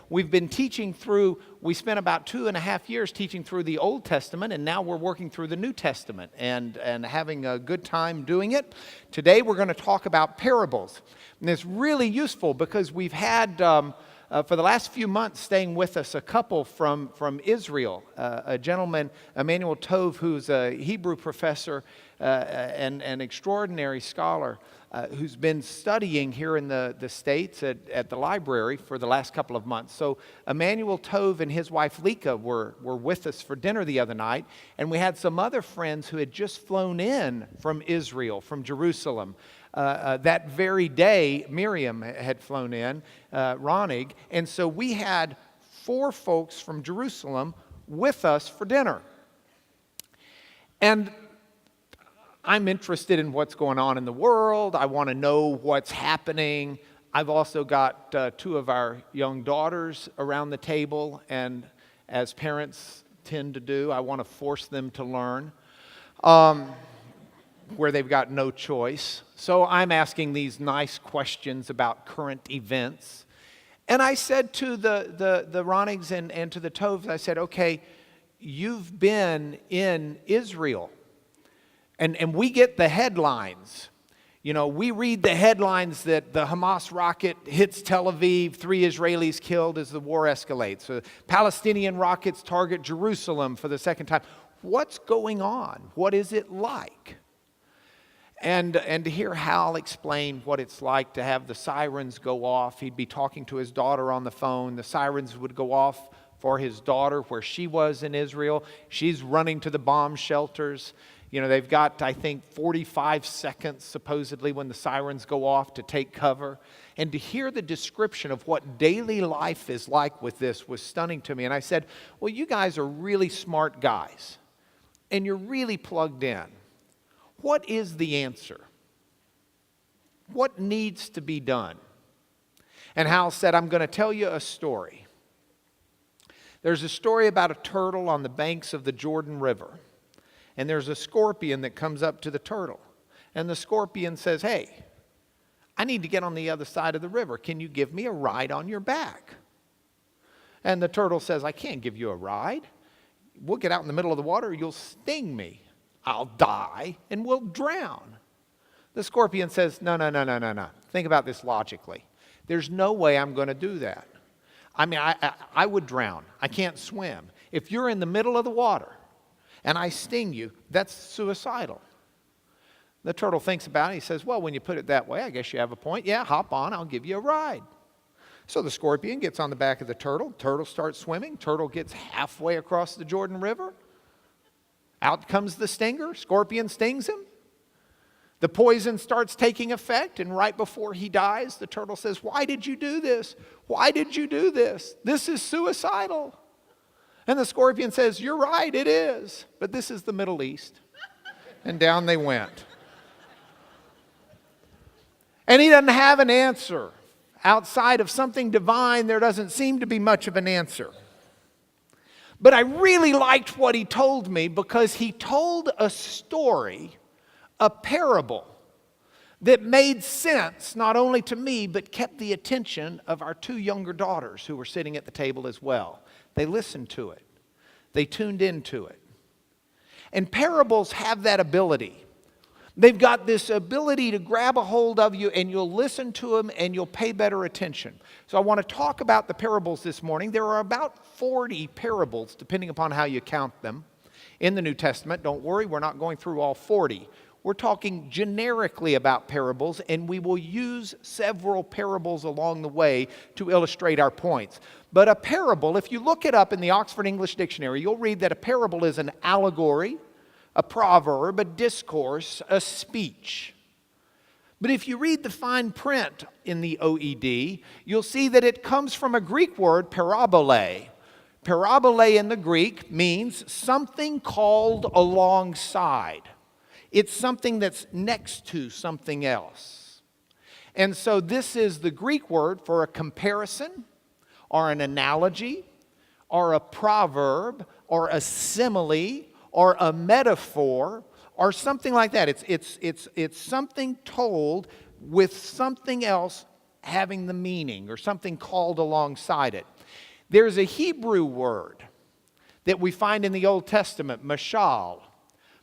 we've been teaching through, we spent about 2.5 years teaching through the Old Testament, and now we're working through the New Testament and having a good time doing it. Today we're going to talk about parables. And it's really useful because we've had, for the last few months, staying with us a couple from Israel, a gentleman, Emmanuel Tov, who's a Hebrew professor and an extraordinary scholar, who's been studying here in the States at the library for the last couple of months. So Emmanuel Tov and his wife Lika were with us for dinner the other night, and we had some other friends who had just flown in from Israel, from Jerusalem. That very day, Miriam had flown in, Ronig, and so we had 4 folks from Jerusalem with us for dinner. And I'm interested in what's going on in the world. I want to know what's happening. I've also got 2 of our young daughters around the table, and as parents tend to do, I want to force them to learn where they've got no choice. So I'm asking these nice questions about current events. And I said to the Ronigs and to the Tovs, I said, okay, you've been in Israel. And we get the headlines. You know, we read the headlines that the Hamas rocket hits Tel Aviv, 3 Israelis killed as the war escalates. So Palestinian rockets target Jerusalem for the second time. What's going on? What is it like? And to hear Hal explain what it's like to have the sirens go off. He'd be talking to his daughter on the phone. The sirens would go off for his daughter where she was in Israel. She's running to the bomb shelters. You know, they've got, I think, 45 seconds, supposedly, when the sirens go off to take cover. And to hear the description of what daily life is like with this was stunning to me. And I said, well, you guys are really smart guys, and you're really plugged in. What is the answer? What needs to be done? And Hal said, I'm going to tell you a story. There's a story about a turtle on the banks of the Jordan River. And there's a scorpion that comes up to the turtle. And the scorpion says, hey, I need to get on the other side of the river. Can you give me a ride on your back? And the turtle says, I can't give you a ride. We'll get out in the middle of the water. You'll sting me. I'll die and we'll drown. The scorpion says, no. Think about this logically. There's no way I'm going to do that. I mean, I would drown. I can't swim. If you're in the middle of the water and I sting you, that's suicidal. The turtle thinks about it. He says, well, when you put it that way, I guess you have a point. Yeah, hop on. I'll give you a ride. So the scorpion gets on the back of the turtle. Turtle starts swimming. Turtle gets halfway across the Jordan River. Out comes the stinger. Scorpion stings him. The poison starts taking effect, and right before he dies, the turtle says, why did you do this? Why did you do this? This is suicidal. And the scorpion says, you're right, it is. But this is the Middle East. And down they went. And he doesn't have an answer. Outside of something divine, there doesn't seem to be much of an answer. But I really liked what he told me because he told a story, a parable, that made sense not only to me, but kept the attention of our 2 younger daughters who were sitting at the table as well. They listened to it. They tuned into it. And parables have that ability. They've got this ability to grab a hold of you, and you'll listen to them and you'll pay better attention. So I want to talk about the parables this morning. There are about 40 parables, depending upon how you count them, in the New Testament. Don't worry, we're not going through all 40. We're talking generically about parables, and we will use several parables along the way to illustrate our points. But a parable, if you look it up in the Oxford English Dictionary, you'll read that a parable is an allegory, a proverb, a discourse, a speech. But if you read the fine print in the OED, you'll see that it comes from a Greek word, parabole. Parabole in the Greek means something called alongside. It's something that's next to something else. And so this is the Greek word for a comparison, or an analogy, or a proverb, or a simile, or a metaphor, or something like that. It's something told with something else having the meaning, or something called alongside it. There's a Hebrew word that we find in the Old Testament, mashal.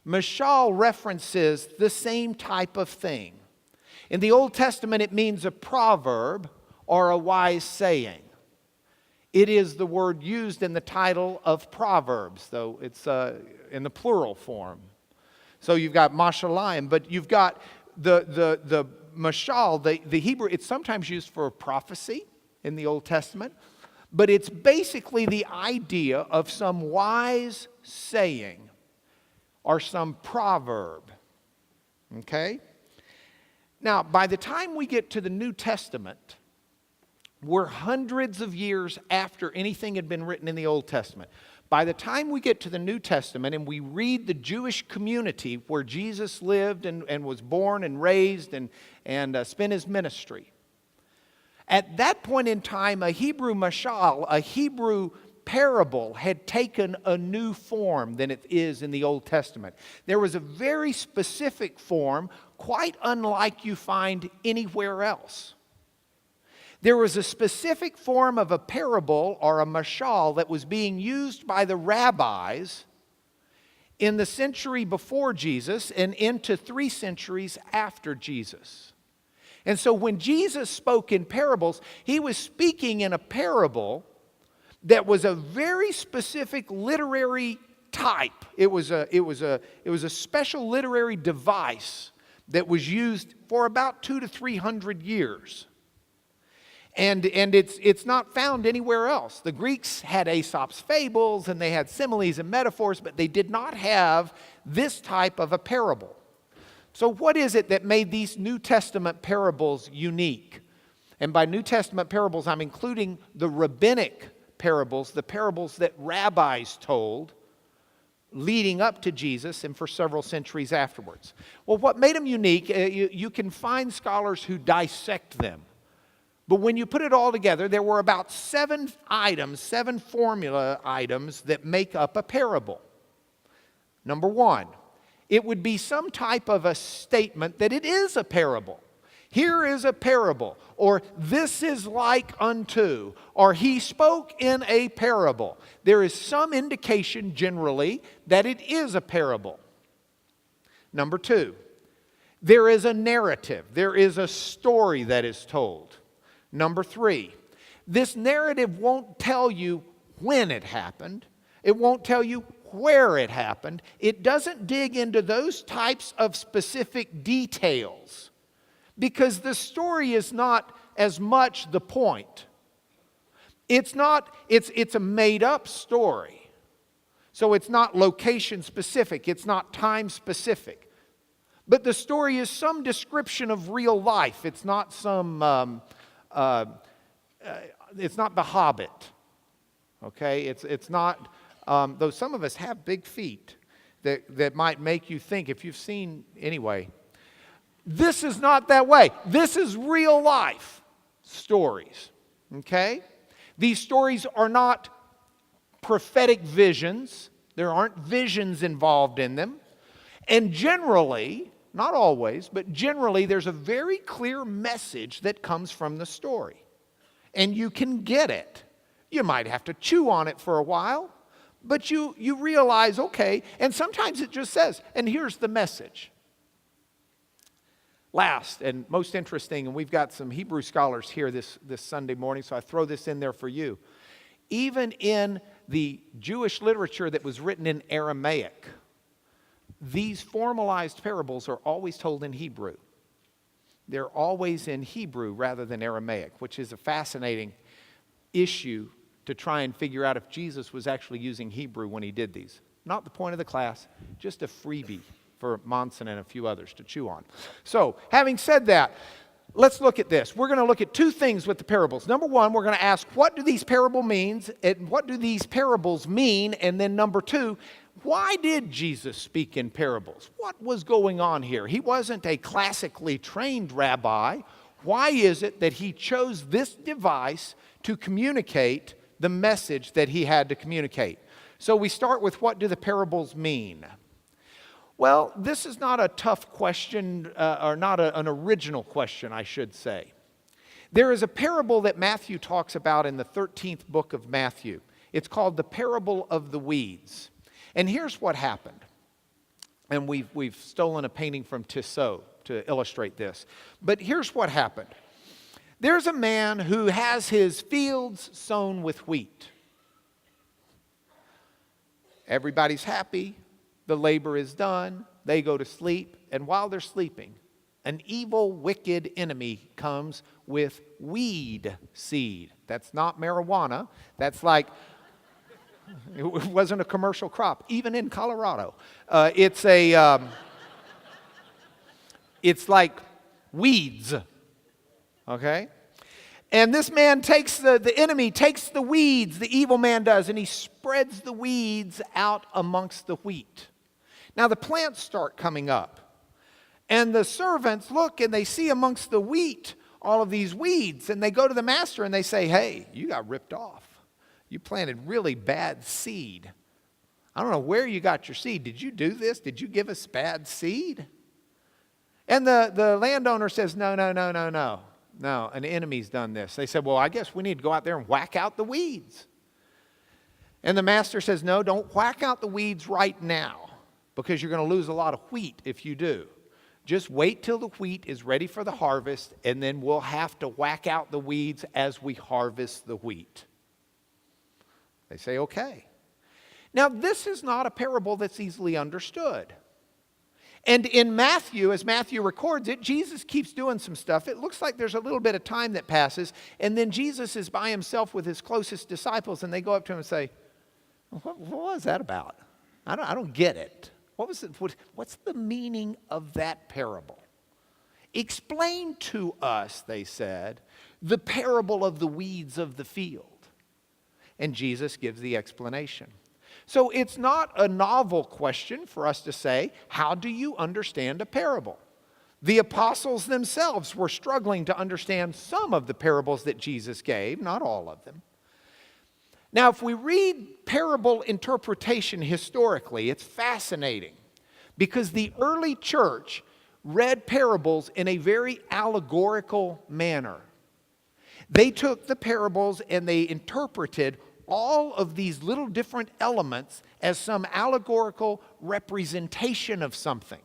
Mashal references the same type of thing. In the Old Testament, it means a proverb or a wise saying. It is the word used in the title of Proverbs, though it's in the plural form. So you've got mashalayim, but you've got the mashal, the Hebrew. It's sometimes used for prophecy in the Old Testament, but it's basically the idea of some wise saying or some proverb. Okay? Now, by the time we get to the New Testament, we're hundreds of years after anything had been written in the Old Testament. By the time we get to the New Testament and we read the Jewish community where Jesus lived and was born and raised and spent his ministry, at that point in time, a Hebrew mashal, a Hebrew parable, had taken a new form than it is in the Old Testament. There was a very specific form, quite unlike you find anywhere else. There was a specific form of a parable or a mashal that was being used by the rabbis in the century before Jesus and into 3 centuries after Jesus. And so when Jesus spoke in parables, he was speaking in a parable that was a very specific literary type. It was a special literary device that was used for about 200 to 300 years. And it's not found anywhere else. The Greeks had Aesop's fables and they had similes and metaphors, but they did not have this type of a parable. So what is it that made these New Testament parables unique? And by New Testament parables, I'm including the rabbinic parables, the parables that rabbis told leading up to Jesus and for several centuries afterwards. Well, what made them unique, you can find scholars who dissect them. But when you put it all together, there were about 7 formula items that make up a parable. Number 1, it would be some type of a statement that it is a parable. Here is a parable, or this is like unto, or he spoke in a parable. There is some indication generally that it is a parable. Number 2, there is a narrative. There is a story that is told. Number 3, this narrative won't tell you when it happened. It won't tell you where it happened. It doesn't dig into those types of specific details because the story is not as much the point. It's a made-up story. So it's not location specific. It's not time specific. But the story is some description of real life. It's not it's not The Hobbit, okay? It's not, though some of us have big feet that might make you think, if you've seen, anyway. This is not that way. This is real life stories, okay? These stories are not prophetic visions. There aren't visions involved in them. And generally, not always, but generally, there's a very clear message that comes from the story. And you can get it. You might have to chew on it for a while, but you realize, okay, and sometimes it just says, and here's the message. Last and most interesting, and we've got some Hebrew scholars here this Sunday morning, so I throw this in there for you. Even in the Jewish literature that was written in Aramaic, these formalized parables are always told in Hebrew. They're always in Hebrew rather than Aramaic, which is a fascinating issue to try and figure out if Jesus was actually using Hebrew when he did these. Not the point of the class, just a freebie for Monson and a few others to chew on. So, having said that, let's look at this. We're going to look at 2 things with the parables. Number 1, we're going to ask, what do these parables mean? And what do these parables mean? And then number 2, why did Jesus speak in parables? What was going on here? He wasn't a classically trained rabbi. Why is it that he chose this device to communicate the message that he had to communicate? So we start with, what do the parables mean? Well, this is not a tough question, or not an original question, I should say. There is a parable that Matthew talks about in the 13th book of Matthew. It's called the parable of the weeds. And here's what happened. And we've stolen a painting from Tissot to illustrate this. But here's what happened. There's a man who has his fields sown with wheat. Everybody's happy. The labor is done. They go to sleep. And while they're sleeping, an evil, wicked enemy comes with weed seed. That's not marijuana. That's like, it wasn't a commercial crop, even in Colorado. It's like weeds, okay? And this man takes the enemy takes the weeds, the evil man does, and he spreads the weeds out amongst the wheat. Now the plants start coming up. And the servants look and they see amongst the wheat all of these weeds. And they go to the master and they say, hey, you got ripped off. You planted really bad seed. I don't know where you got your seed. Did you do this? Did you give us bad seed? And the landowner says, no, an enemy's done this. They said, well, I guess we need to go out there and whack out the weeds. And the master says, no, don't whack out the weeds right now, because you're going to lose a lot of wheat if you do. Just wait till the wheat is ready for the harvest, and then we'll have to whack out the weeds as we harvest the wheat. They say, okay. Now, this is not a parable that's easily understood. And in Matthew, as Matthew records it, Jesus keeps doing some stuff. It looks like there's a little bit of time that passes, and then Jesus is by himself with his closest disciples, and they go up to him and say, what was that about? I don't get it. What's the meaning of that parable? Explain to us, they said, the parable of the weeds of the field. And Jesus gives the explanation. So it's not a novel question for us to say, how do you understand a parable? The apostles themselves were struggling to understand some of the parables that Jesus gave, not all of them. Now, if we read parable interpretation historically, it's fascinating because the early church read parables in a very allegorical manner. They took the parables and they interpreted all of these little different elements as some allegorical representation of something.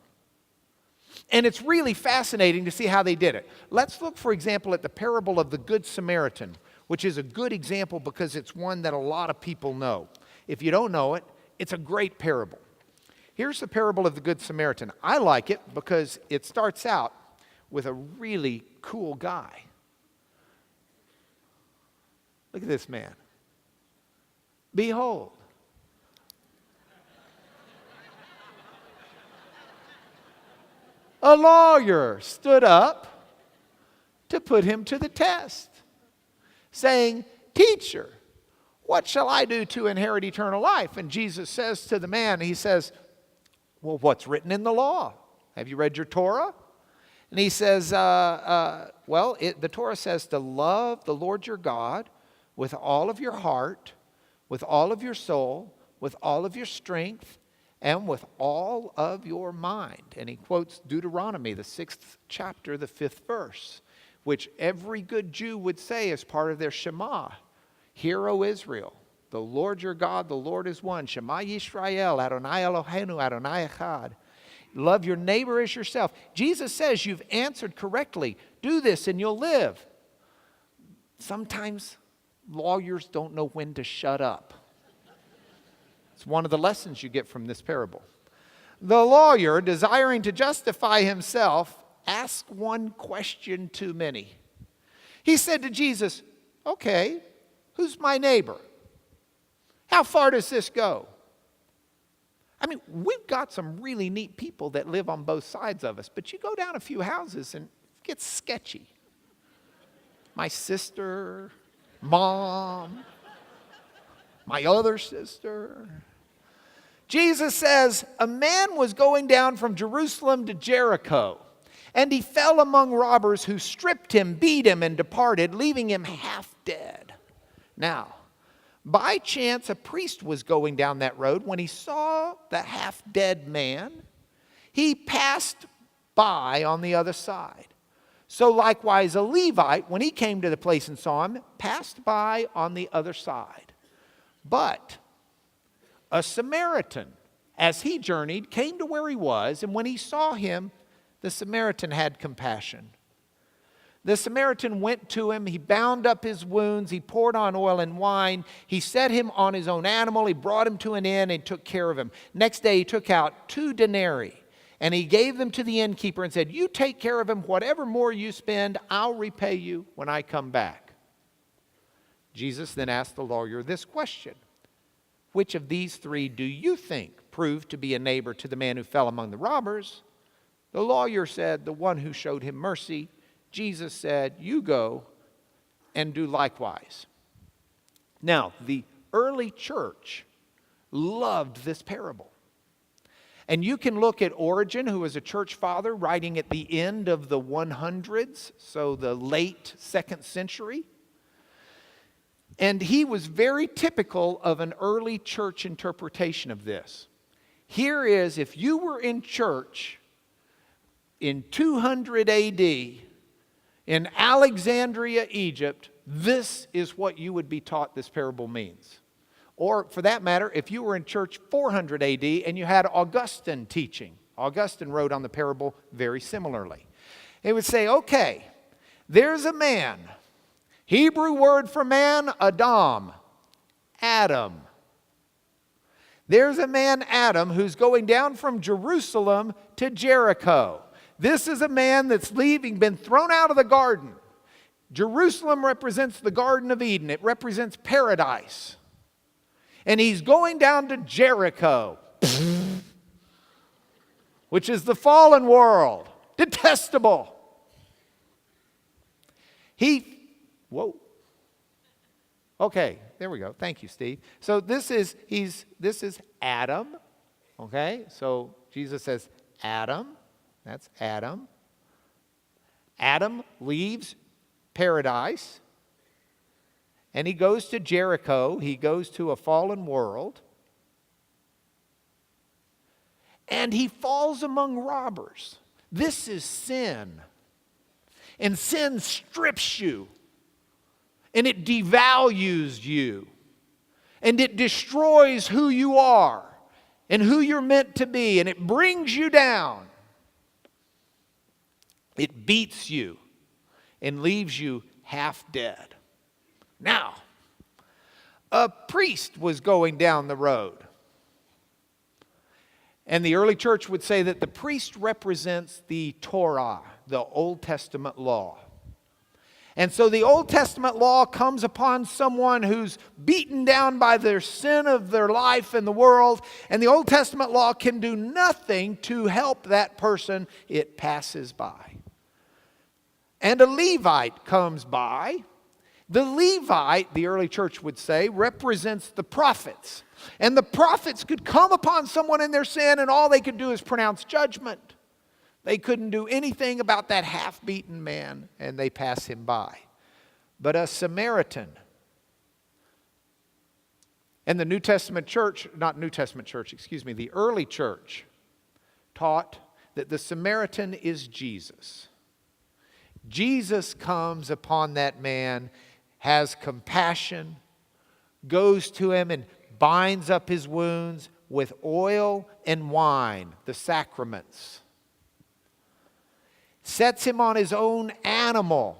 And it's really fascinating to see how they did it. Let's look, for example, at the parable of the Good Samaritan, which is a good example because it's one that a lot of people know. If you don't know it, it's a great parable. Here's the parable of the Good Samaritan. I like it because it starts out with a really cool guy. Look at this man. Behold. A lawyer stood up to put him to the test, saying, Teacher, what shall I do to inherit eternal life? And Jesus says to the man, he says, well, what's written in the law? Have you read your Torah? And he says, the Torah says to love the Lord your God with all of your heart, with all of your soul, with all of your strength, and with all of your mind. And he quotes Deuteronomy, the 6th chapter, the 5th verse, which every good Jew would say as part of their Shema. Hear, O Israel, the Lord your God, the Lord is one. Shema Yisrael, Adonai Eloheinu, Adonai Echad. Love your neighbor as yourself. Jesus says you've answered correctly. Do this and you'll live. Sometimes lawyers don't know when to shut up. It's one of the lessons you get from this parable. The lawyer, desiring to justify himself, asked one question too many. He said to Jesus, okay, who's my neighbor? How far does this go? I mean, we've got some really neat people that live on both sides of us, but you go down a few houses and it gets sketchy. My sister, mom, my other sister. Jesus says, a man was going down from Jerusalem to Jericho, and he fell among robbers who stripped him, beat him, and departed, leaving him half dead. Now, by chance, a priest was going down that road. When he saw the half-dead man, he passed by on the other side. So likewise a Levite, when he came to the place and saw him, passed by on the other side. But a Samaritan, as he journeyed, came to where he was, and when he saw him, the Samaritan had compassion. The Samaritan went to him, he bound up his wounds, he poured on oil and wine, he set him on his own animal, he brought him to an inn and took care of him. Next day he took out 2 denarii, and he gave them to the innkeeper and said, "You take care of him, whatever more you spend, I'll repay you when I come back." Jesus then asked the lawyer this question: "Which of these 3 do you think proved to be a neighbor to the man who fell among the robbers?" The lawyer said, "The one who showed him mercy." Jesus said, "You go and do likewise." Now, the early church loved this parable. And you can look at Origen, who was a church father, writing at the end of the 100s, so the late 2nd century. And he was very typical of an early church interpretation of this. Here is, if you were in church in 200 AD in Alexandria, Egypt, this is what you would be taught this parable means. Or for that matter, if you were in church 400 AD and you had Augustine teaching, Augustine wrote on the parable very similarly. He would say, okay, there's a man. Hebrew word for man, Adam. Adam. There's a man, Adam, who's going down from Jerusalem to Jericho. This is a man that's leaving, been thrown out of the garden. Jerusalem represents the Garden of Eden. It represents paradise. And he's going down to Jericho, which is the fallen world. Detestable. Whoa. Okay, there we go. Thank you, Steve. So this is Adam. Okay, so Jesus says Adam. That's Adam. Adam leaves paradise and he goes to Jericho. He goes to a fallen world. And he falls among robbers. This is sin. And sin strips you. And it devalues you. And it destroys who you are and who you're meant to be. And it brings you down. It beats you and leaves you half dead. Now, a priest was going down the road. And the early church would say that the priest represents the Torah, the Old Testament law. And so the Old Testament law comes upon someone who's beaten down by their sin of their life and the world. And the Old Testament law can do nothing to help that person. It passes by. And a Levite comes by. The Levite, the early church would say, represents the prophets. And the prophets could come upon someone in their sin and all they could do is pronounce judgment. They couldn't do anything about that half-beaten man and they pass him by. But a Samaritan, and the New Testament church, the early church taught that the Samaritan is Jesus. Jesus comes upon that man, has compassion, goes to him and binds up his wounds with oil and wine, the sacraments. Sets him on his own animal.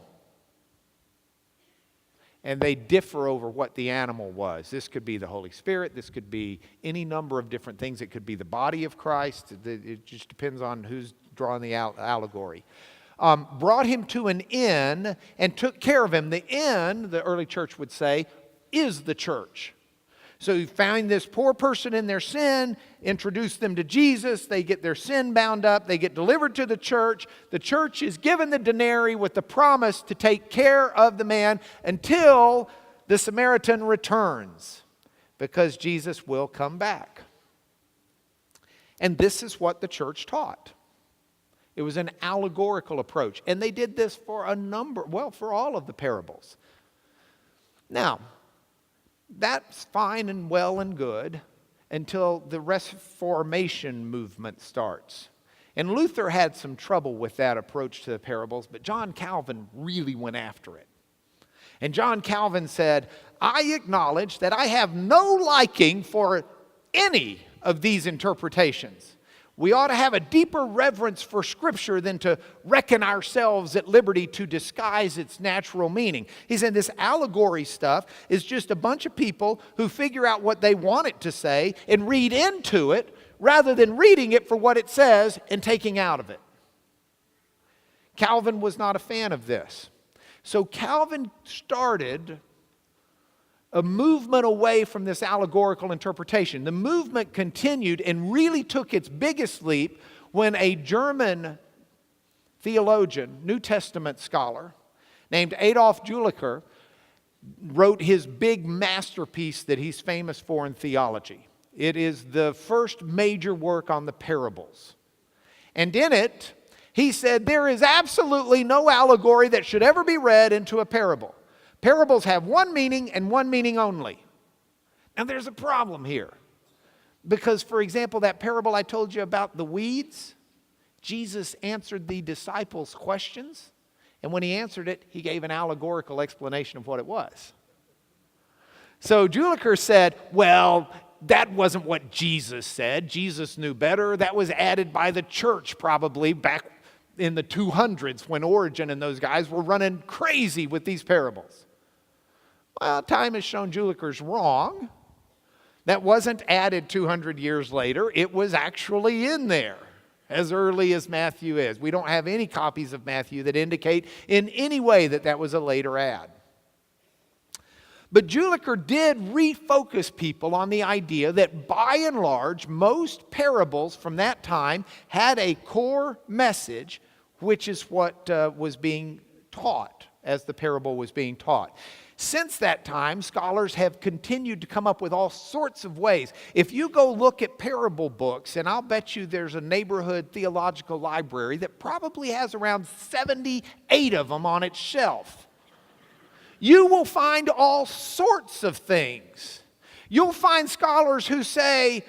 And they differ over what the animal was. This could be the Holy Spirit. This could be any number of different things. It could be the body of Christ. It just depends on who's drawing the allegory. Brought him to an inn and took care of him. The inn, the early church would say, is the church. So you find this poor person in their sin, introduce them to Jesus, they get their sin bound up, they get delivered to the church. The church is given the denarii with the promise to take care of the man until the Samaritan returns, because Jesus will come back. And this is what the church taught. It was an allegorical approach. And they did this for for all of the parables. Now, that's fine and well and good until the Reformation movement starts. And Luther had some trouble with that approach to the parables, but John Calvin really went after it. And John Calvin said, I acknowledge that I have no liking for any of these interpretations. We ought to have a deeper reverence for Scripture than to reckon ourselves at liberty to disguise its natural meaning. He said this allegory stuff is just a bunch of people who figure out what they want it to say and read into it rather than reading it for what it says and taking out of it. Calvin was not a fan of this. So Calvin started a movement away from this allegorical interpretation. The movement continued and really took its biggest leap when a German theologian, New Testament scholar, named Adolf Jülicher, wrote his big masterpiece that he's famous for in theology. It is the first major work on the parables. And in it, he said there is absolutely no allegory that should ever be read into a parable. Parables have one meaning and one meaning only. Now there's a problem here. Because, for example, that parable I told you about the weeds, Jesus answered the disciples' questions. And when he answered it, he gave an allegorical explanation of what it was. So Jülicher said, well, that wasn't what Jesus said. Jesus knew better. That was added by the church probably back in the 200s when Origen and those guys were running crazy with these parables. Well, time has shown Jülicher's wrong. That wasn't added 200 years later. It was actually in there as early as Matthew is. We don't have any copies of Matthew that indicate in any way that that was a later add. But Jülicher did refocus people on the idea that by and large, most parables from that time had a core message, which is what was being taught as the parable was being taught. Since that time, scholars have continued to come up with all sorts of ways. If you go look at parable books, and I'll bet you there's a neighborhood theological library that probably has around 78 of them on its shelf. You will find all sorts of things. You'll find scholars who say,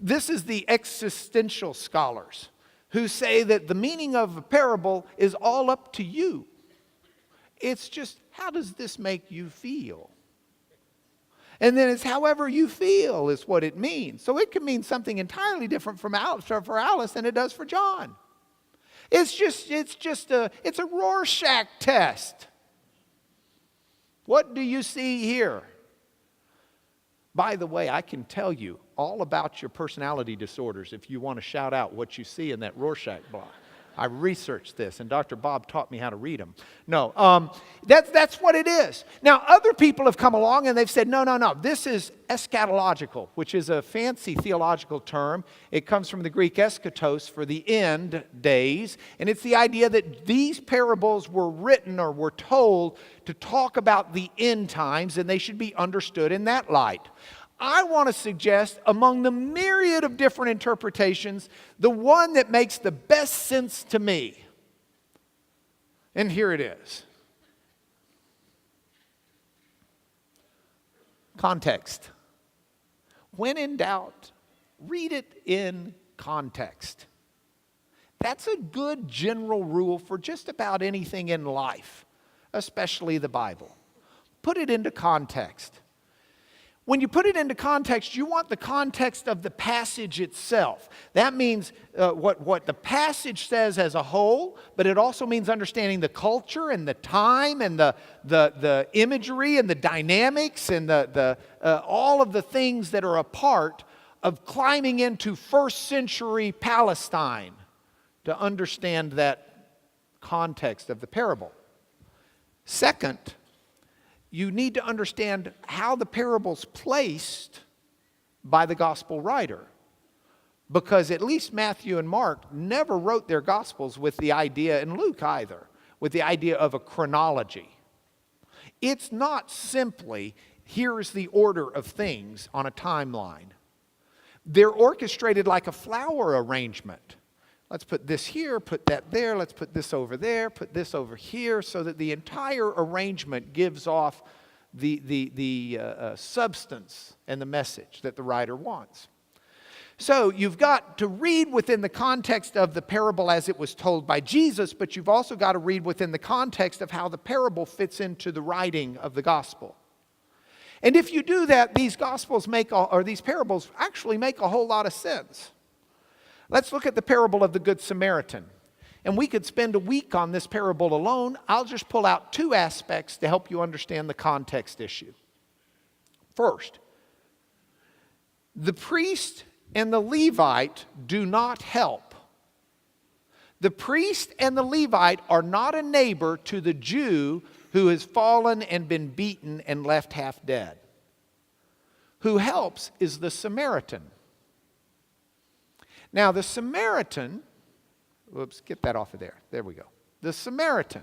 this is the existential scholars, who say that the meaning of a parable is all up to you. It's just, how does this make you feel? And then it's however you feel is what it means. So it can mean something entirely different for Alice than it does for John. It's a Rorschach test. What do you see here? By the way, I can tell you all about your personality disorders if you want to shout out what you see in that Rorschach blot. I researched this, and Dr. Bob taught me how to read them. No, that's what it is. Now, other people have come along, and they've said, no, this is eschatological, which is a fancy theological term. It comes from the Greek eschatos, for the end days, and it's the idea that these parables were written or were told to talk about the end times, and they should be understood in that light. I want to suggest among the myriad of different interpretations, the one that makes the best sense to me. And here it is. Context. When in doubt, read it in context. That's a good general rule for just about anything in life, especially the Bible. Put it into context. When you put it into context, you want the context of the passage itself. That means what the passage says as a whole, but it also means understanding the culture and the time and the imagery and the dynamics and all of the things that are a part of climbing into first century Palestine to understand that context of the parable. Second, you need to understand how the parable's placed by the gospel writer. Because at least Matthew and Mark never wrote their gospels with the idea, and Luke either, with the idea of a chronology. It's not simply, here's the order of things on a timeline. They're orchestrated like a flower arrangement. Let's put this here, put that there, let's put this over there, put this over here, so that the entire arrangement gives off the substance and the message that the writer wants. So you've got to read within the context of the parable as it was told by Jesus, but you've also got to read within the context of how the parable fits into the writing of the gospel. And if you do that, these parables actually make a whole lot of sense. Let's look at the parable of the Good Samaritan. And we could spend a week on this parable alone. I'll just pull out two aspects to help you understand the context issue. First, the priest and the Levite do not help. The priest and the Levite are not a neighbor to the Jew who has fallen and been beaten and left half dead. Who helps is the Samaritan. Now the Samaritan, get that off of there. There we go. The Samaritan.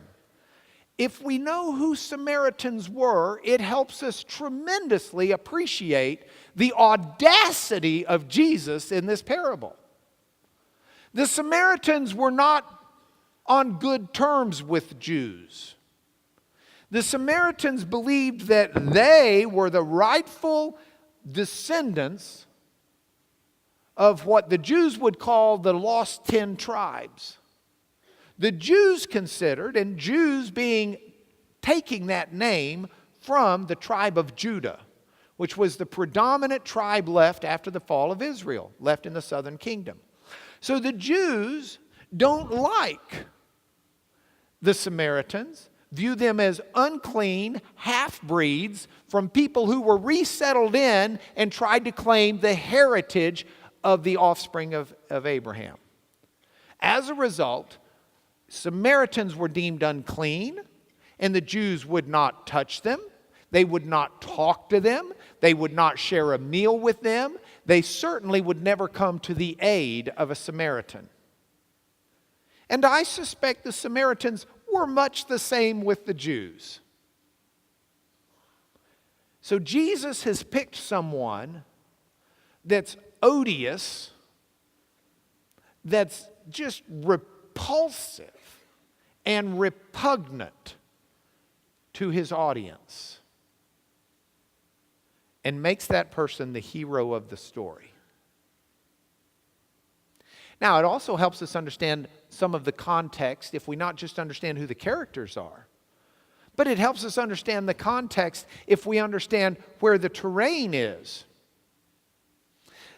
If we know who Samaritans were, it helps us tremendously appreciate the audacity of Jesus in this parable. The Samaritans were not on good terms with Jews. The Samaritans believed that they were the rightful descendants of what the Jews would call the lost 10 tribes. The Jews considered, and Jews taking that name from the tribe of Judah, which was the predominant tribe left after the fall of Israel, left in the southern kingdom. So the Jews don't like the Samaritans, view them as unclean half-breeds from people who were resettled in and tried to claim the heritage of the offspring of Abraham. As a result, Samaritans were deemed unclean, and the Jews would not touch them. They would not talk to them. They would not share a meal with them. They certainly would never come to the aid of a Samaritan. And I suspect the Samaritans were much the same with the Jews. So Jesus has picked someone that's odious, that's just repulsive and repugnant to his audience, and makes that person the hero of the story. Now, it also helps us understand some of the context if we not just understand who the characters are, but it helps us understand the context if we understand where the terrain is.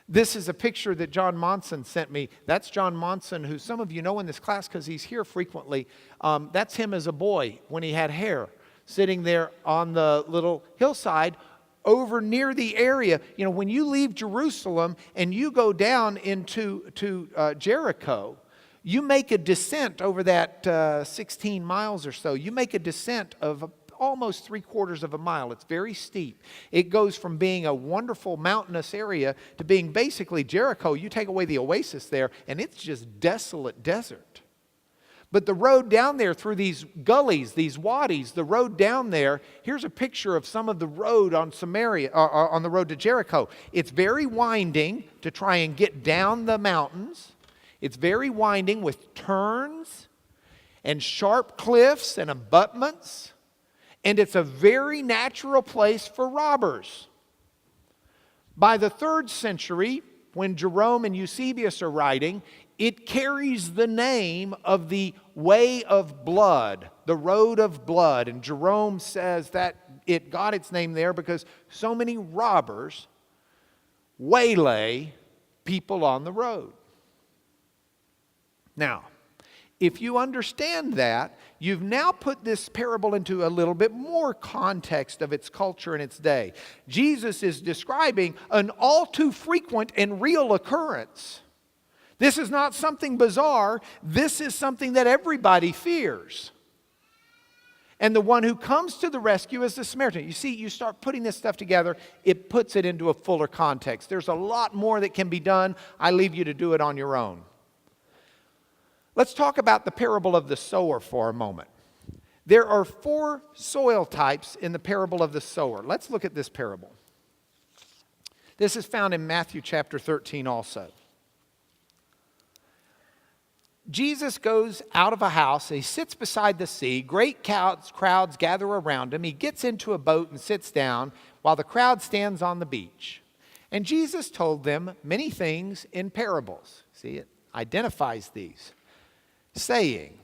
This is a picture that John Monson sent me. That's John Monson, who some of you know in this class because he's here frequently. That's him as a boy when he had hair, sitting there on the little hillside over near the area. You know, when you leave Jerusalem and you go down into Jericho, you make a descent over that 16 miles or so. You make a descent of almost 3/4 of a mile. It's very steep. It goes from being a wonderful mountainous area to being basically Jericho. You take away the oasis there, and it's just desolate desert. But the road down there through these gullies, these wadis, the road down there, here's a picture of some of the road on Samaria, on the road to Jericho. It's very winding to try and get down the mountains. It's very winding with turns and sharp cliffs and abutments. And it's a very natural place for robbers. By the 3rd century, when Jerome and Eusebius are writing, it carries the name of the way of blood, the road of blood. And Jerome says that it got its name there because so many robbers waylay people on the road. Now, if you understand that, you've now put this parable into a little bit more context of its culture and its day. Jesus is describing an all too frequent and real occurrence. This is not something bizarre. This is something that everybody fears. And the one who comes to the rescue is the Samaritan. You see, you start putting this stuff together, it puts it into a fuller context. There's a lot more that can be done. I leave you to do it on your own. Let's talk about the parable of the sower for a moment. There are 4 soil types in the parable of the sower. Let's look at this parable. This is found in Matthew chapter 13 also. Jesus goes out of a house. He sits beside the sea. Great crowds gather around him. He gets into a boat and sits down while the crowd stands on the beach. And Jesus told them many things in parables. See, it identifies these, saying,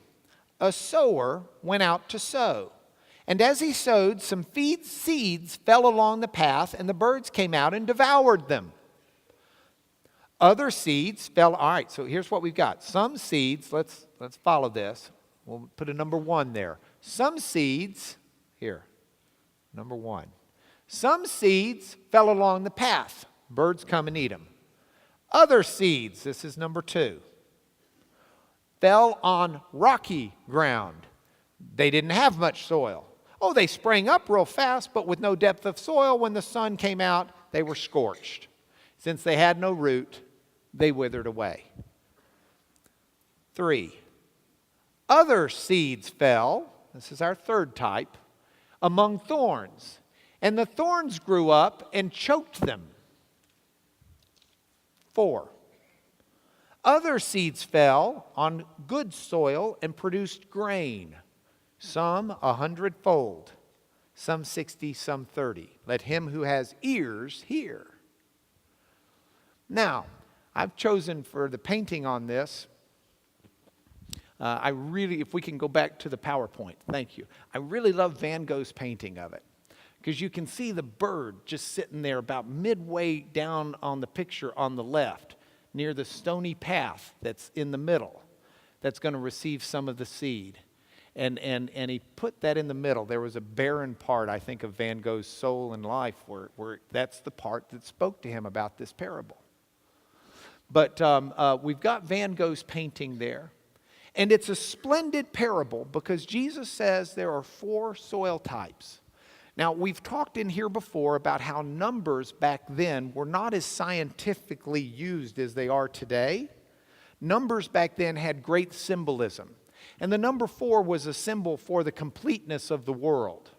a sower went out to sow. And as he sowed, some seeds fell along the path, and the birds came out and devoured them. Other seeds fell. All right, so here's what we've got. Some seeds, let's follow this. We'll put a number 1 there. Some seeds, here, number 1. Some seeds fell along the path. Birds come and eat them. Other seeds, this is number 2, fell on rocky ground. They didn't have much soil. Oh, they sprang up real fast, but with no depth of soil. When the sun came out, they were scorched. Since they had no root, they withered away. 3. Other seeds fell, this is our third type, among thorns. And the thorns grew up and choked them. 4. Other seeds fell on good soil and produced grain, some 100-fold, some 60, some 30. Let him who has ears hear. Now, I've chosen for the painting on this, if we can go back to the PowerPoint, thank you. I really love Van Gogh's painting of it, because you can see the bird just sitting there about midway down on the picture on the left, near the stony path that's in the middle, that's going to receive some of the seed. And he put that in the middle. There was a barren part, I think, of Van Gogh's Soul and Life, where that's the part that spoke to him about this parable. But we've got Van Gogh's painting there. And it's a splendid parable because Jesus says there are 4 soil types. Now, we've talked in here before about how numbers back then were not as scientifically used as they are today. Numbers back then had great symbolism. And the number 4 was a symbol for the completeness of the world.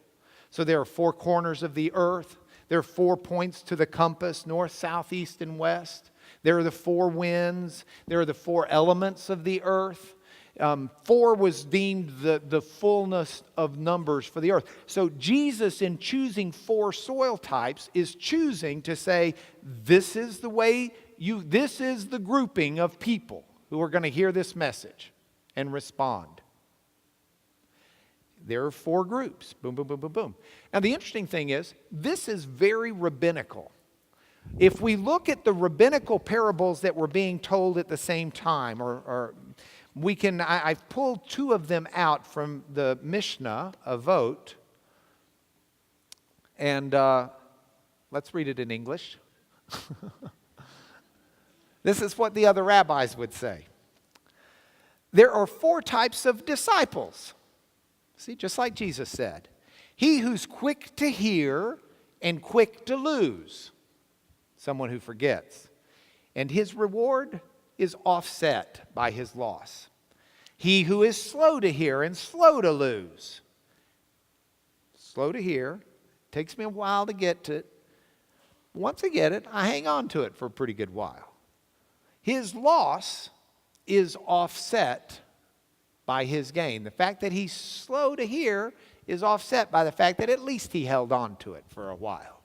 So there are 4 corners of the earth. There are 4 points to the compass, north, south, east, and west. There are the 4 winds. There are the 4 elements of the earth. 4 was deemed the fullness of numbers for the earth. So Jesus, in choosing 4 soil types, is choosing to say, this is this is the grouping of people who are going to hear this message and respond. There are 4 groups. Boom, boom, boom, boom, boom. Now, the interesting thing is, this is very rabbinical. If we look at the rabbinical parables that were being told at the same time, I've pulled 2 of them out from the Mishnah, Avot, and let's read it in English. This is what the other rabbis would say. There are 4 types of disciples. See, just like Jesus said. He who's quick to hear and quick to lose. Someone who forgets. And his reward is offset by his loss. He who is slow to hear and slow to lose. Slow to hear. Takes me a while to get to it. Once I get it, I hang on to it for a pretty good while. His loss is offset by his gain. The fact that he's slow to hear is offset by the fact that at least he held on to it for a while.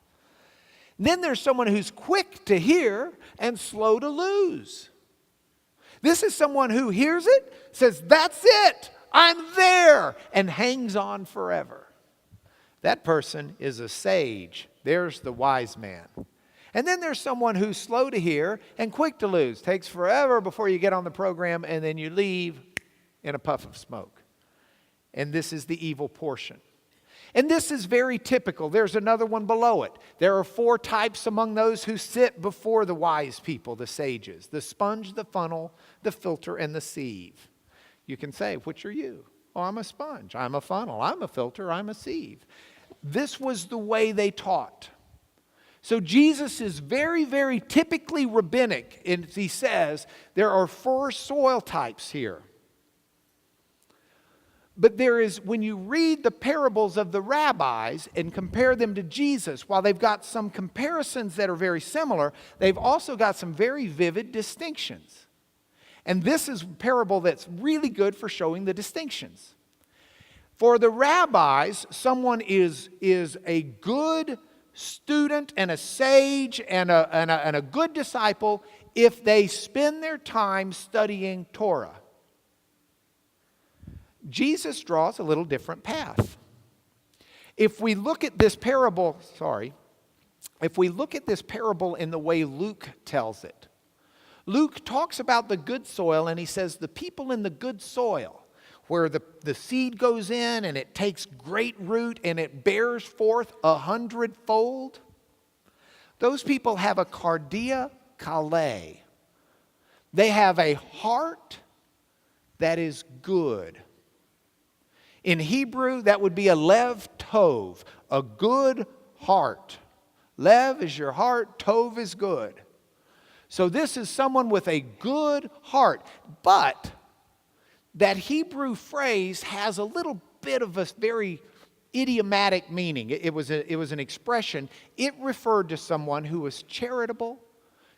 Then there's someone who's quick to hear and slow to lose. This is someone who hears it, says, that's it, I'm there, and hangs on forever. That person is a sage. There's the wise man. And then there's someone who's slow to hear and quick to lose. Takes forever before you get on the program, and then you leave in a puff of smoke. And this is the evil portion. And this is very typical. There's another one below it. There are 4 types among those who sit before the wise people, the sages. The sponge, the funnel, the filter, and the sieve. You can say, which are you? Oh, I'm a sponge. I'm a funnel. I'm a filter. I'm a sieve. This was the way they taught. So Jesus is very, very typically rabbinic. And he says there are 4 soil types here. But there is, when you read the parables of the rabbis and compare them to Jesus, while they've got some comparisons that are very similar, they've also got some very vivid distinctions. And this is a parable that's really good for showing the distinctions. For the rabbis, someone is a good student and a sage and a good disciple if they spend their time studying Torah. Jesus draws a little different path. If we look at this parable, in the way Luke tells it, Luke talks about the good soil, and he says the people in the good soil, where the seed goes in and it takes great root and it bears forth 100-fold, those people have a cardia kale. They have a heart that is good. In Hebrew, that would be a lev tov, a good heart. Lev is your heart, tov is good. So this is someone with a good heart. But that Hebrew phrase has a little bit of a very idiomatic meaning. It was an expression. It referred to someone who was charitable,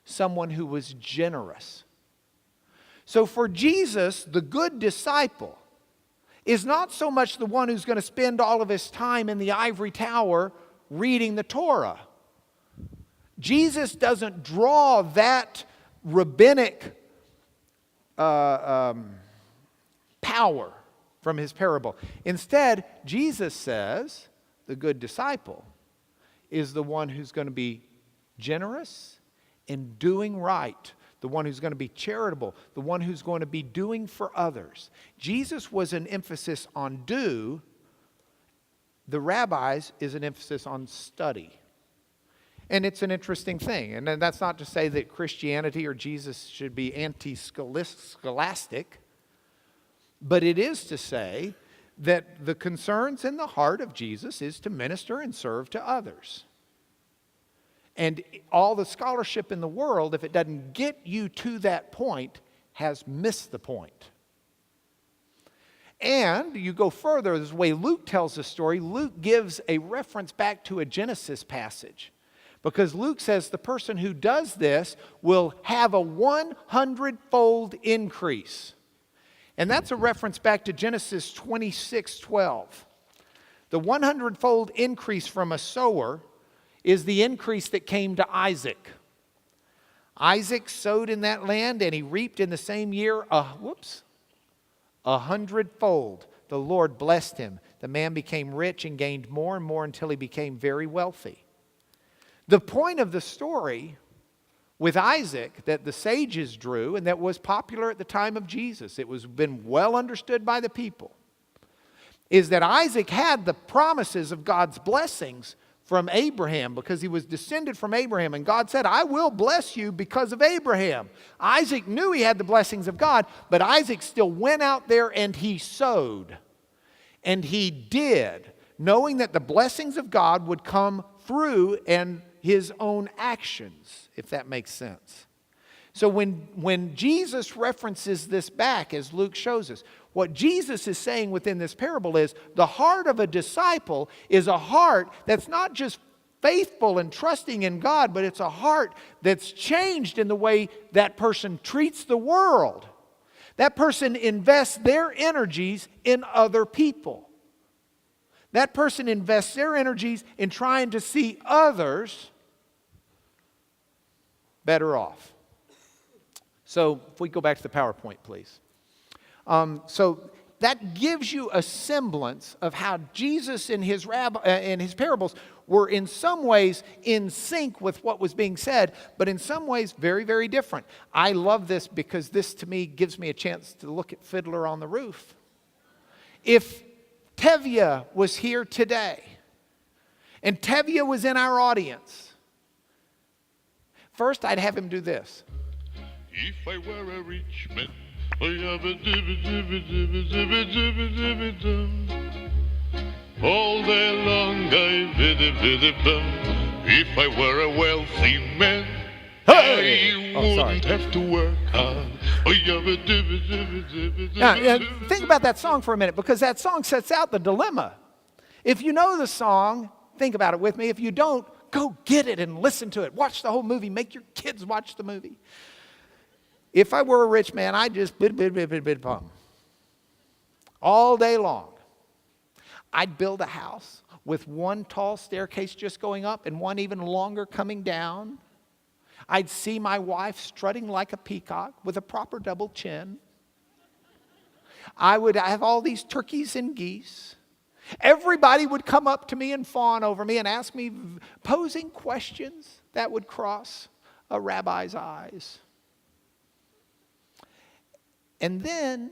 someone who was generous. So for Jesus, the good disciple is not so much the one who's going to spend all of his time in the ivory tower reading the Torah. Jesus doesn't draw that rabbinic power from his parable. Instead, Jesus says the good disciple is the one who's going to be generous and doing right, the one who's going to be charitable, the one who's going to be doing for others. Jesus was an emphasis on do. The rabbis is an emphasis on study. And it's an interesting thing. And that's not to say that Christianity or Jesus should be anti-scholastic, but it is to say that the concerns in the heart of Jesus is to minister and serve to others. And all the scholarship in the world, if it doesn't get you to that point, has missed the point. And you go further, this is the way Luke tells the story. Luke gives a reference back to a Genesis passage. Because Luke says the person who does this will have a 100-fold increase. And that's a reference back to Genesis 26:12. The 100-fold increase from a sower is the increase that came to Isaac. Isaac sowed in that land and he reaped in the same year 100-fold. The Lord blessed him. The man became rich and gained more and more until he became very wealthy. The point of the story with Isaac that the sages drew and that was popular at the time of Jesus, it was been well understood by the people, is that Isaac had the promises of God's blessings from Abraham because he was descended from Abraham. And God said, I will bless you because of Abraham. Isaac knew he had the blessings of God, but Isaac still went out there and he sowed. And he did, knowing that the blessings of God would come through and his own actions, if that makes sense. So when Jesus references this back, as Luke shows us, what Jesus is saying within this parable is the heart of a disciple is a heart that's not just faithful and trusting in God, but it's a heart that's changed in the way that person treats the world. That person invests their energies in other people. That person invests their energies in trying to see others better off. So if we go back to the PowerPoint, please. So that gives you a semblance of how Jesus in his parables were in some ways in sync with what was being said, but in some ways very, very different. I love this because this to me gives me a chance to look at Fiddler on the Roof. If Tevye was here today, and Tevye was in our audience, first I'd have him do this. If I were a rich man, all day long I if I were a wealthy man, I wouldn't have to work hard. Now, think about that song for a minute, because that song sets out the dilemma. If you know the song, think about it with me. If you don't, go get it and listen to it. Watch the whole movie. Make your kids watch the movie. If I were a rich man, I'd just bid all day long. I'd build a house with one tall staircase just going up and one even longer coming down. I'd see my wife strutting like a peacock with a proper double chin. I would have all these turkeys and geese. Everybody would come up to me and fawn over me and ask me posing questions that would cross a rabbi's eyes. And then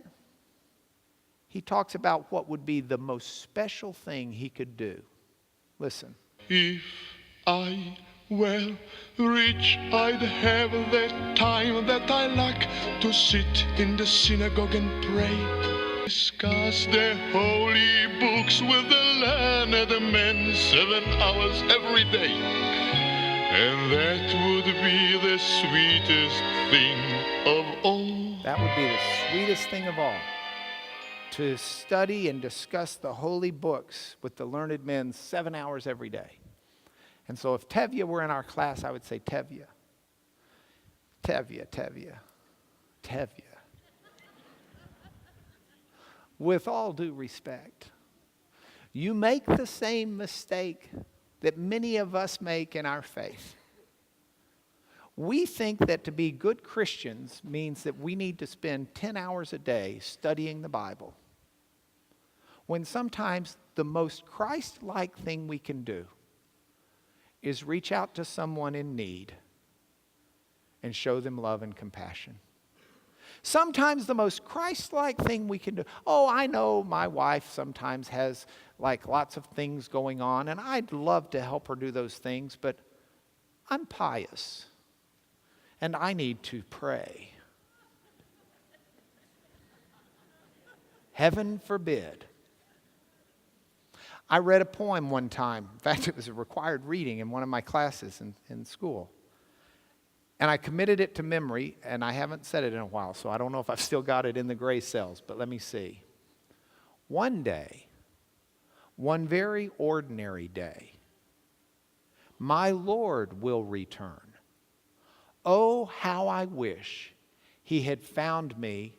he talks about what would be the most special thing he could do. Listen. If I were rich, I'd have that time that I lack to sit in the synagogue and pray. Discuss the holy books with the learned men 7 hours every day. And that would be the sweetest thing of all. That would be the sweetest thing of all. To study and discuss the holy books with the learned men 7 hours every day. And so if Tevye were in our class, I would say, Tevye. With all due respect, you make the same mistake that many of us make in our faith. We think that to be good Christians means that we need to spend 10 hours a day studying the Bible, when sometimes the most Christ-like thing we can do is reach out to someone in need and show them love and compassion. Sometimes the most Christ-like thing we can do, I know my wife sometimes has like lots of things going on, and I'd love to help her do those things, but I'm pious, and I need to pray. Heaven forbid. I read a poem one time. In fact, it was a required reading in one of my classes in school. And I committed it to memory, and I haven't said it in a while, so I don't know if I've still got it in the gray cells, but let me see. One day, one very ordinary day, my Lord will return. Oh, how I wish he had found me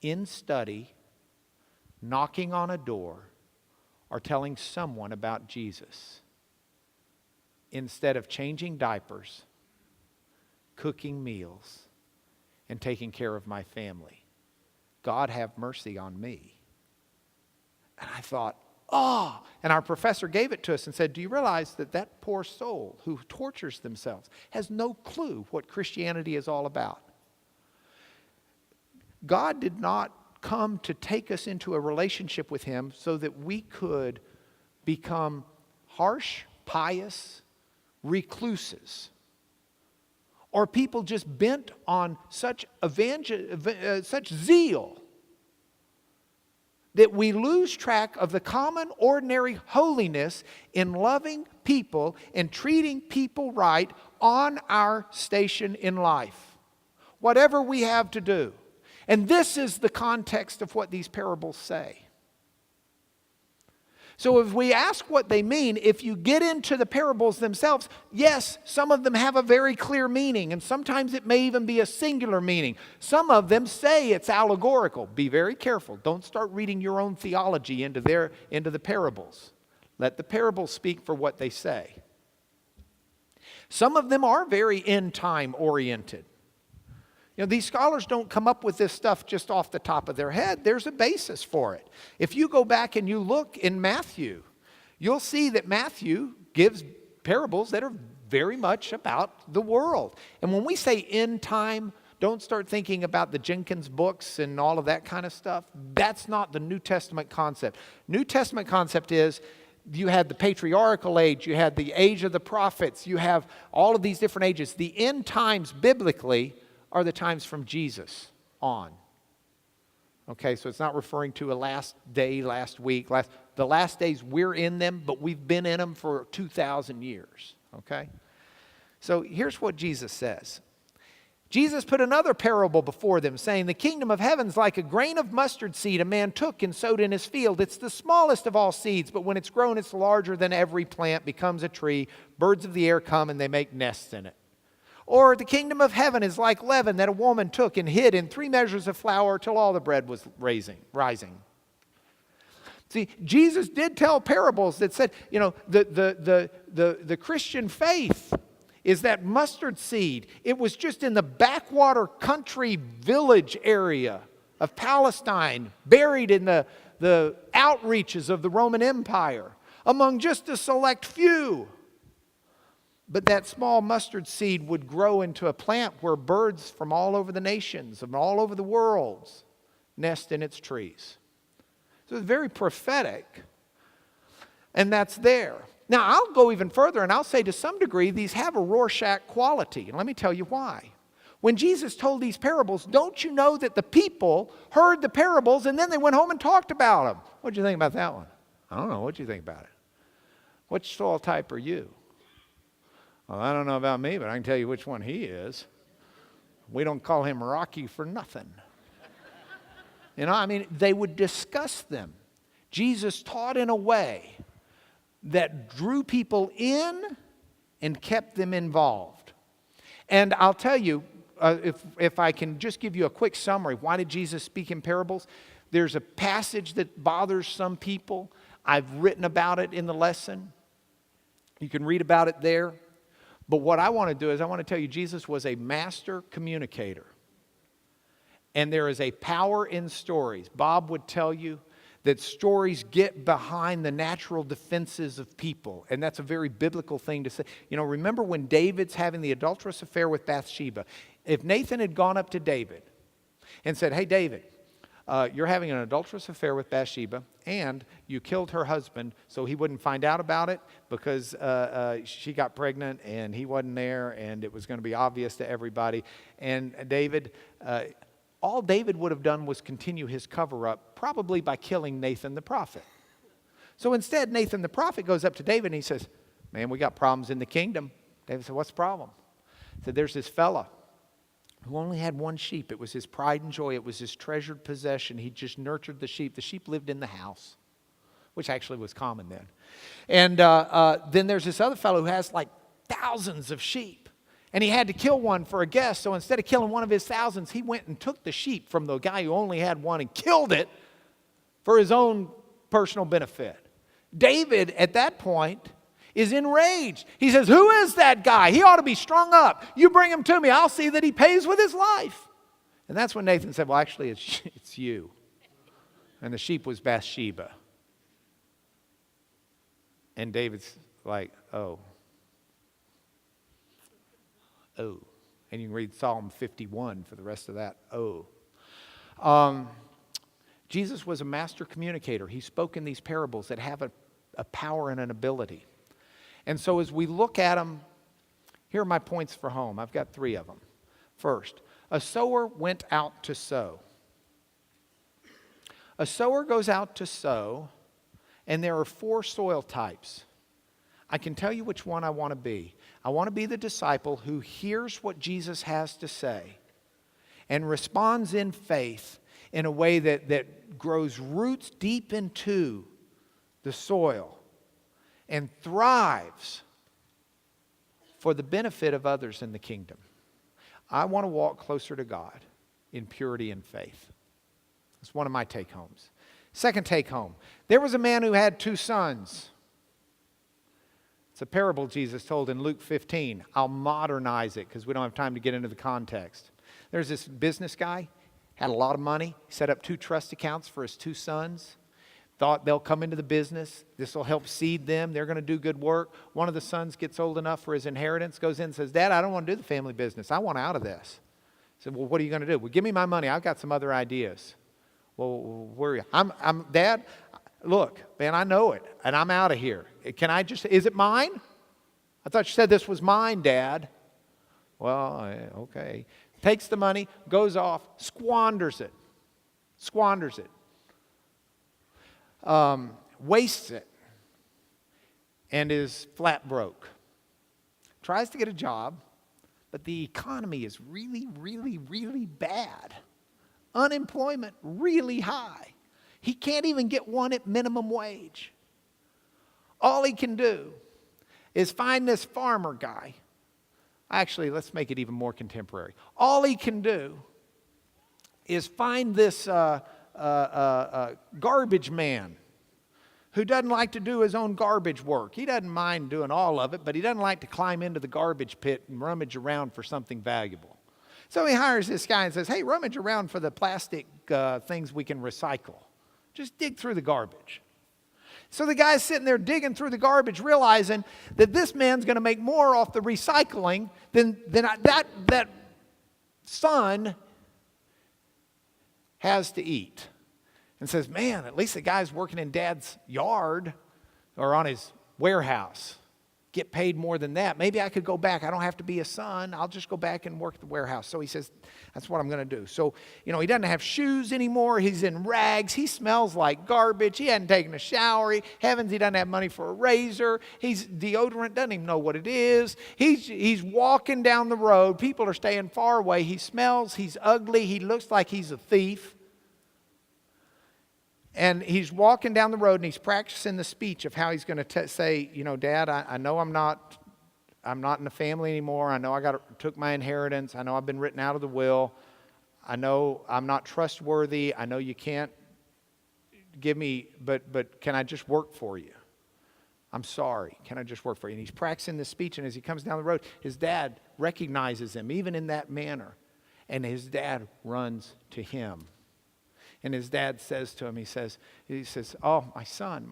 in study, knocking on a door, or telling someone about Jesus, instead of changing diapers, cooking meals, and taking care of my family. God have mercy on me. And I thought, and our professor gave it to us and said, do you realize that that poor soul who tortures themselves has no clue what Christianity is all about? God did not come to take us into a relationship with him so that we could become harsh, pious recluses, or people just bent on such zeal that we lose track of the common, ordinary holiness in loving people and treating people right on our station in life, whatever we have to do. And this is the context of what these parables say. So if we ask what they mean, if you get into the parables themselves, yes, some of them have a very clear meaning, and sometimes it may even be a singular meaning. Some of them say it's allegorical. Be very careful. Don't start reading your own theology into the parables. Let the parables speak for what they say. Some of them are very end-time oriented. You know, these scholars don't come up with this stuff just off the top of their head. There's a basis for it. If you go back and you look in Matthew, you'll see that Matthew gives parables that are very much about the world. And when we say end time, don't start thinking about the Jenkins books and all of that kind of stuff. That's not the New Testament concept. New Testament concept is you had the patriarchal age, you had the age of the prophets, you have all of these different ages. The end times biblically are the times from Jesus on. Okay, so it's not referring to a last day, last week. The last days, we're in them, but we've been in them for 2,000 years. Okay? So here's what Jesus says. Jesus put another parable before them, saying, the kingdom of heaven's like a grain of mustard seed a man took and sowed in his field. It's the smallest of all seeds, but when it's grown, it's larger than every plant, becomes a tree. Birds of the air come and they make nests in it. Or the kingdom of heaven is like leaven that a woman took and hid in 3 measures of flour till all the bread was rising. See, Jesus did tell parables that said, the Christian faith is that mustard seed. It was just in the backwater country village area of Palestine, buried in the outreaches of the Roman Empire, among just a select few. But that small mustard seed would grow into a plant where birds from all over the nations, and all over the world, nest in its trees. So it's very prophetic. And that's there. Now, I'll go even further and I'll say to some degree these have a Rorschach quality. And let me tell you why. When Jesus told these parables, don't you know that the people heard the parables and then they went home and talked about them? What do you think about that one? I don't know. What do you think about it? Which soil type are you? Well, I don't know about me, but I can tell you which one he is. We don't call him Rocky for nothing. They would discuss them. Jesus taught in a way that drew people in and kept them involved. And I'll tell you, if I can just give you a quick summary, why did Jesus speak in parables? There's a passage that bothers some people. I've written about it in the lesson. You can read about it there. But what I want to do is I want to tell you Jesus was a master communicator. And there is a power in stories. Bob would tell you that stories get behind the natural defenses of people. And that's a very biblical thing to say. Remember when David's having the adulterous affair with Bathsheba. If Nathan had gone up to David and said, hey, David, you're having an adulterous affair with Bathsheba, and you killed her husband so he wouldn't find out about it because she got pregnant and he wasn't there and it was going to be obvious to everybody. And David... all David would have done was continue his cover-up, probably by killing Nathan the prophet. So instead, Nathan the prophet goes up to David and he says, man, we got problems in the kingdom. David said, what's the problem? He said, there's this fella who only had one sheep. It was his pride and joy. It was his treasured possession. He just nurtured the sheep. The sheep lived in the house, which actually was common then. And then there's this other fellow who has like thousands of sheep. And he had to kill one for a guest, so instead of killing one of his thousands, he went and took the sheep from the guy who only had one and killed it for his own personal benefit. David, at that point, is enraged. He says, who is that guy? He ought to be strung up. You bring him to me. I'll see that he pays with his life. And that's when Nathan said, well, actually, it's you. And the sheep was Bathsheba. And David's like, oh. And you can read Psalm 51 for the rest of that. Jesus was a master communicator. He spoke in these parables that have a power and an ability. And so as we look at them, here are my points for home. I've got 3 of them. First, a sower went out to sow. A sower goes out to sow, and there are 4 soil types. I can tell you which one I want to be. I want to be the disciple who hears what Jesus has to say and responds in faith in a way that grows roots deep into the soil and thrives for the benefit of others in the kingdom. I want to walk closer to God in purity and faith. It's one of my take-homes. Second take-home. There was a man who had 2 sons. It's a parable Jesus told in Luke 15. I'll modernize it because we don't have time to get into the context. There's this business guy, had a lot of money, set up 2 trust accounts for his 2 sons. Thought they'll come into the business. This will help seed them. They're going to do good work. One of the sons gets old enough for his inheritance, goes in and says, Dad, I don't want to do the family business. I want out of this. He said, well, what are you going to do? Well, give me my money. I've got some other ideas. Well, where are you? I'm Dad, look, man, I know it, and I'm out of here. Can I just, is it mine? I thought you said this was mine, Dad. Well, okay. Takes the money, goes off, squanders it. Wastes it, and is flat broke. Tries to get a job, but the economy is really, really, really bad. Unemployment really high. He can't even get one at minimum wage. All he can do is find this farmer guy. Actually, let's make it even more contemporary. All he can do is find this garbage man who doesn't like to do his own garbage work. He doesn't mind doing all of it, but he doesn't like to climb into the garbage pit and rummage around for something valuable. So he hires this guy and says, hey, rummage around for the plastic things we can recycle. Just dig through the garbage. So the guy's sitting there digging through the garbage, realizing that this man's going to make more off the recycling than that son has to eat. And says, man, at least the guy's working in Dad's yard or on his warehouse. Get paid more than that. Maybe I could go back. I don't have to be a son. I'll just go back and work at the warehouse. So he says, that's what I'm going to do. So, he doesn't have shoes anymore. He's in rags. He smells like garbage. He hadn't taken a shower. Heavens, he doesn't have money for a razor. He's deodorant, doesn't even know what it is. He's walking down the road. People are staying far away. He smells. He's ugly. He looks like he's a thief. And he's walking down the road and he's practicing the speech of how he's going to say, Dad, I know I'm not in the family anymore. I know took my inheritance. I know I've been written out of the will. I know I'm not trustworthy. I know you can't give me, but can I just work for you? I'm sorry. Can I just work for you? And he's practicing this speech, and as he comes down the road, his dad recognizes him, even in that manner. And his dad runs to him. And his dad says to him, he says, oh, my son.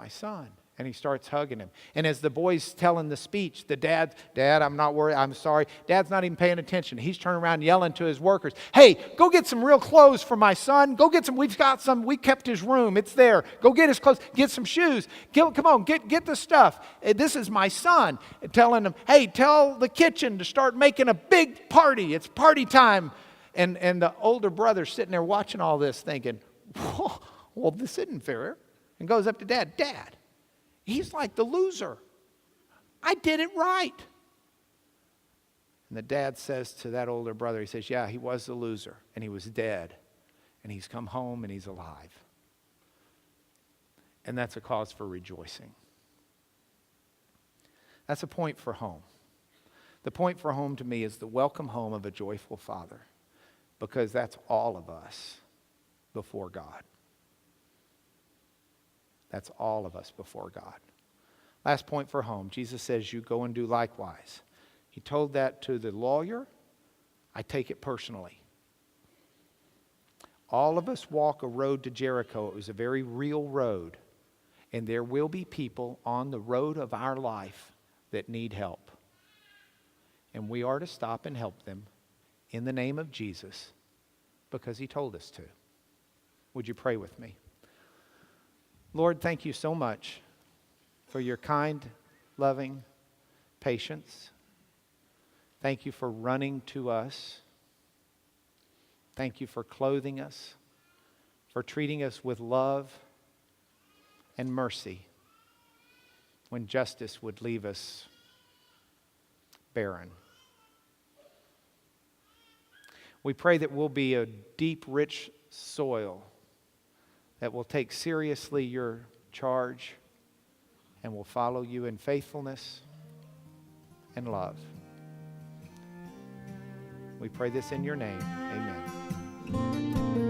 And he starts hugging him. And as the boy's telling the speech, the Dad, I'm not worried, I'm sorry. Dad's not even paying attention. He's turning around yelling to his workers, hey, go get some real clothes for my son. Go get some, we kept his room. It's there. Go get his clothes. Get some shoes. Come on, get the stuff. This is my son. Telling him, hey, tell the kitchen to start making a big party. It's party time. And the older brother's sitting there watching all this thinking, well, this isn't fair. And goes up to Dad, he's like the loser. I did it right. And the dad says to that older brother, he says, yeah, he was the loser, and he was dead, and he's come home, and he's alive. And that's a cause for rejoicing. That's a point for home. The point for home to me is the welcome home of a joyful father, because that's all of us before God. That's all of us before God. Last point for home. Jesus says, you go and do likewise. He told that to the lawyer. I take it personally. All of us walk a road to Jericho. It was a very real road. And there will be people on the road of our life that need help. And we are to stop and help them in the name of Jesus, because he told us to. Would you pray with me? Lord, thank you so much for your kind, loving patience. Thank you for running to us. Thank you for clothing us, for treating us with love and mercy when justice would leave us barren. We pray that we'll be a deep, rich soil that will take seriously your charge and will follow you in faithfulness and love. We pray this in your name. Amen.